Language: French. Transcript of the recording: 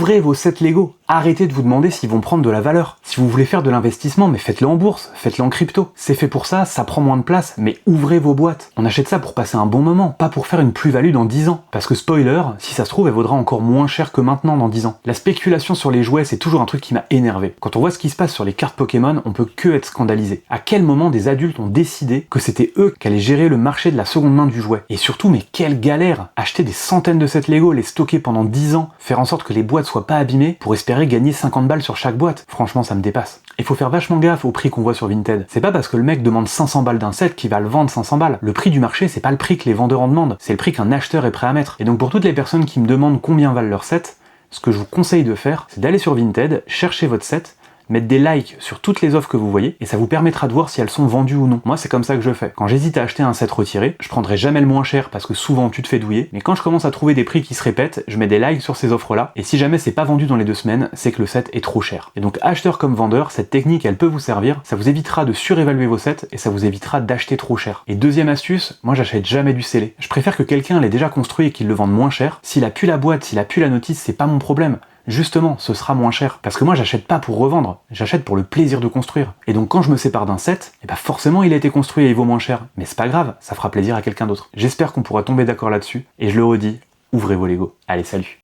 ouvrez vos sets Lego. Arrêtez de vous demander s'ils vont prendre de la valeur. Si vous voulez faire de l'investissement, mais faites-le en bourse, faites-le en crypto. C'est fait pour ça, ça prend moins de place, mais ouvrez vos boîtes. On achète ça pour passer un bon moment, pas pour faire une plus-value dans 10 ans. Parce que spoiler, si ça se trouve, elle vaudra encore moins cher que maintenant dans 10 ans. La spéculation sur les jouets, c'est toujours un truc qui m'a énervé. Quand on voit ce qui se passe sur les cartes Pokémon, on peut que être scandalisé. À quel moment des adultes ont décidé que c'était eux qui allaient gérer le marché de la seconde main du jouet? Et surtout, mais quelle galère! Acheter des centaines de sets Lego, les stocker pendant 10 ans, faire en sorte que les boîtes soient pas abîmées pour espérer gagner 50 balles sur chaque boîte. Franchement, ça me dépasse. Il faut faire vachement gaffe au prix qu'on voit sur Vinted. C'est pas parce que le mec demande 500 balles d'un set qu'il va le vendre 500 balles. Le prix du marché, c'est pas le prix que les vendeurs en demandent, c'est le prix qu'un acheteur est prêt à mettre. Et donc pour toutes les personnes qui me demandent combien valent leurs sets, ce que je vous conseille de faire, c'est d'aller sur Vinted, chercher votre set, mettre des likes sur toutes les offres que vous voyez, et ça vous permettra de voir si elles sont vendues ou non. Moi, c'est comme ça que je fais. Quand j'hésite à acheter un set retiré, je prendrai jamais le moins cher parce que souvent tu te fais douiller, mais quand je commence à trouver des prix qui se répètent, je mets des likes sur ces offres-là, et si jamais c'est pas vendu dans les 2 semaines, c'est que le set est trop cher. Et donc, acheteur comme vendeur, cette technique, elle peut vous servir, ça vous évitera de surévaluer vos sets, et ça vous évitera d'acheter trop cher. Et deuxième astuce, moi j'achète jamais du scellé. Je préfère que quelqu'un l'ait déjà construit et qu'il le vende moins cher. S'il a pu la boîte, s'il a pu la notice, c'est pas mon problème. Justement, ce sera moins cher. Parce que moi, j'achète pas pour revendre, j'achète pour le plaisir de construire. Et donc quand je me sépare d'un set, forcément il a été construit et il vaut moins cher. Mais c'est pas grave, ça fera plaisir à quelqu'un d'autre. J'espère qu'on pourra tomber d'accord là-dessus. Et je le redis, ouvrez vos Lego. Allez, salut!